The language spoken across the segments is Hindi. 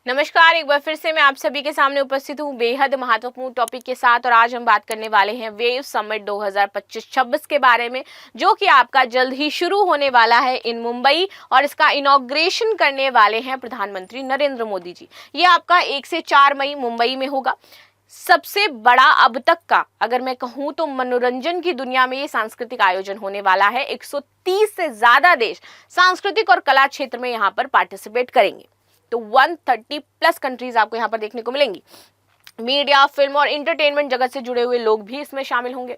नमस्कार, एक बार फिर से मैं आप सभी के सामने उपस्थित हूँ बेहद महत्वपूर्ण टॉपिक के साथ। और आज हम बात करने वाले हैं वेव समिट 2025-26 के बारे में, जो कि आपका जल्द ही शुरू होने वाला है इन मुंबई, और इसका इनॉग्रेशन करने वाले हैं प्रधानमंत्री नरेंद्र मोदी जी। ये आपका 1 से 4 मई मुंबई में होगा। सबसे बड़ा अब तक का, अगर मैं कहूं तो मनोरंजन की दुनिया में ये सांस्कृतिक आयोजन होने वाला है। 130 से ज्यादा देश सांस्कृतिक और कला क्षेत्र में यहाँ पर पार्टिसिपेट करेंगे। तो 130 प्लस कंट्रीज आपको यहाँ पर देखने को मिलेंगी। मीडिया, फिल्म और इंटरटेनमेंट जगत से जुड़े हुए लोग भी इसमें शामिल होंगे।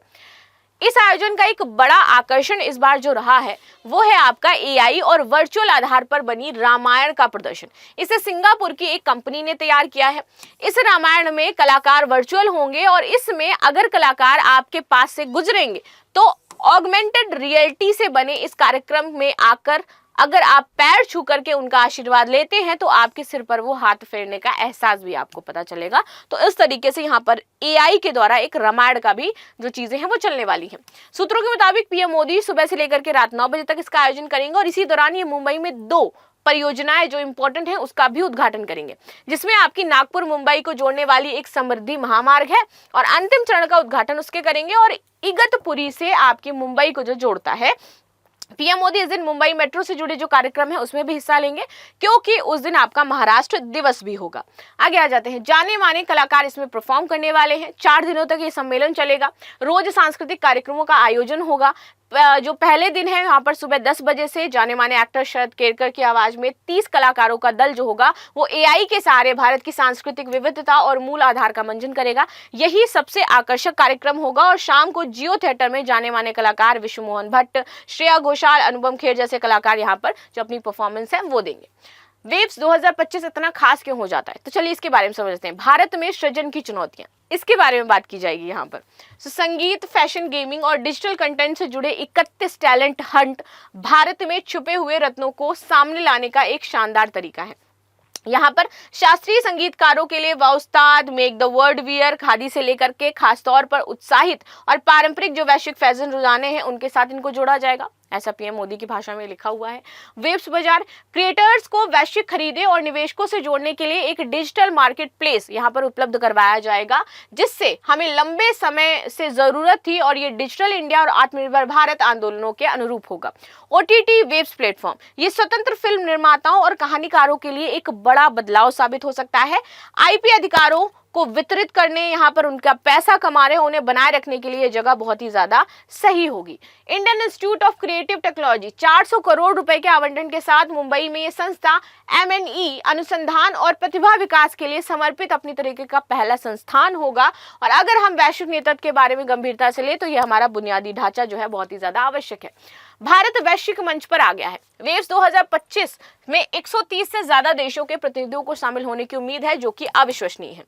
इस आयोजन का एक बड़ा आकर्षण इस बार जो रहा है वो है आपका एआई और वर्चुअल आधार पर बनी रामायण का प्रदर्शन। इसे सिंगापुर की एक कंपनी ने तैयार किया है। इस रामायण में कलाकार वर्चुअल होंगे और इसमें अगर कलाकार आपके पास से गुजरेंगे तो ऑगमेंटेड रियलिटी से बने इस कार्यक्रम में आकर अगर आप पैर छू करके उनका आशीर्वाद लेते हैं तो आपके सिर पर वो हाथ फेरने का एहसास भी आपको पता चलेगा। तो इस तरीके से यहाँ पर एआई के द्वारा एक रामायण का भी जो चीजें हैं वो चलने वाली हैं। सूत्रों के मुताबिक पीएम मोदी सुबह से लेकर के रात 9 बजे तक इसका आयोजन करेंगे और इसी दौरान ये मुंबई में 2 परियोजनाएं जो इंपॉर्टेंट है उसका भी उद्घाटन करेंगे, जिसमें आपकी नागपुर मुंबई को जोड़ने वाली एक समृद्धि महामार्ग है और अंतिम चरण का उद्घाटन उसके करेंगे। और इगतपुरी से आपकी मुंबई को जो जोड़ता है, पीएम मोदी इस दिन मुंबई मेट्रो से जुड़े जो कार्यक्रम है उसमें भी हिस्सा लेंगे, क्योंकि उस दिन आपका महाराष्ट्र दिवस भी होगा। आगे आ जाते हैं, जाने माने कलाकार इसमें परफॉर्म करने वाले हैं। 4 दिनों तक ये सम्मेलन चलेगा। रोज सांस्कृतिक कार्यक्रमों का आयोजन होगा। जो पहले दिन है यहाँ पर सुबह 10 बजे से जाने माने एक्टर शरद केरकर की आवाज में 30 कलाकारों का दल जो होगा वो एआई के सहारे भारत की सांस्कृतिक विविधता और मूल आधार का मंचन करेगा। यही सबसे आकर्षक कार्यक्रम होगा। और शाम को जियो थिएटर में जाने माने कलाकार विश्व मोहन भट्ट, श्रेया घोषाल, अनुपम खेर जैसे कलाकार यहाँ पर जो अपनी परफॉर्मेंस है वो देंगे। वेव्स 2025 इतना खास क्यों हो जाता है, तो चलिए इसके बारे में समझते हैं। भारत में सृजन की चुनौतियां, इसके बारे में बात की जाएगी यहाँ पर। संगीत, फैशन, गेमिंग और डिजिटल कंटेंट से जुड़े 31 टैलेंट हंट भारत में छुपे हुए रत्नों को सामने लाने का एक शानदार तरीका है। यहाँ पर शास्त्रीय संगीतकारों के लिए वाउस्ताद, make the world wear, khadi से लेकर के खासतौर पर उत्साहित और पारंपरिक जो वैश्विक फैशन रुझाने हैं उनके साथ इनको जोड़ा जाएगा, ऐसा पीएम मोदी की भाषा में लिखा हुआ है। वेब्स बाजार क्रिएटर्स को वैश्विक खरीदे और निवेशकों से जोड़ने के लिए एक डिजिटल मार्केट प्लेस यहाँ पर उपलब्ध करवाया जाएगा, जिससे हमें लंबे समय से जरूरत थी और ये डिजिटल इंडिया और आत्मनिर्भर भारत आंदोलनों के अनुरूप होगा। ओटीटी वेब्स प्लेटफॉर्म ये स्वतंत्र फिल्म निर्माताओं और कहानीकारों के लिए एक बड़ा बदलाव साबित हो सकता है। आईपी अधिकारों को वितरित करने, यहाँ पर उनका पैसा कमा रहे उन्हें बनाए रखने के लिए जगह बहुत ही ज्यादा सही होगी। Indian institute of creative technology 400 crore रुपए के आवंटन के साथ मुंबई में ये संस्था एमएनई अनुसंधान और प्रतिभा विकास के लिए समर्पित अपनी तरीके का पहला संस्थान होगा। और अगर हम वैश्विक नेतृत्व के बारे में गंभीरता से ले तो ये हमारा बुनियादी ढांचा जो है बहुत ही ज्यादा आवश्यक है। भारत वैश्विक मंच पर आ गया है। वेव्स 2025 में 130 से ज्यादा देशों के प्रतिनिधियों को शामिल होने की उम्मीद है, जो कि अविश्वसनीय है।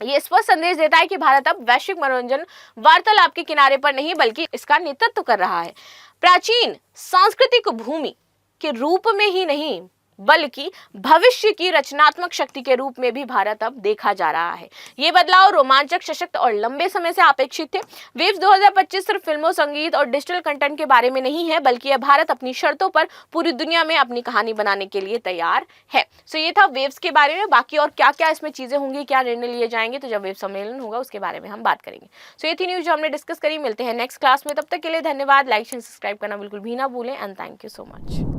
ये स्पष्ट संदेश देता है कि भारत अब वैश्विक मनोरंजन वार्तालाप के किनारे पर नहीं बल्कि इसका नेतृत्व कर रहा है। प्राचीन सांस्कृतिक भूमि के रूप में ही नहीं बल्कि भविष्य की रचनात्मक शक्ति के रूप में भी भारत अब देखा जा रहा है। ये बदलाव रोमांचक, सशक्त और लंबे समय से अपेक्षित थे। वेव्स 2025 सिर्फ फिल्मों, संगीत और डिजिटल कंटेंट के बारे में नहीं है, बल्कि यह भारत अपनी शर्तों पर पूरी दुनिया में अपनी कहानी बनाने के लिए तैयार है। सो ये था वेव्स के बारे में। बाकी और क्या क्या इसमें चीजें होंगी, क्या निर्णय लिए जाएंगे, तो जब वेव सम्मेलन होगा उसके बारे में हम बात करेंगे। सो ये थी न्यूज जो हमने डिस्कस करी। मिलते हैं नेक्स्ट क्लास में, तब तक के लिए धन्यवाद। लाइक, शेयर, सब्सक्राइब करना बिल्कुल भी ना भूलें and thank you so much.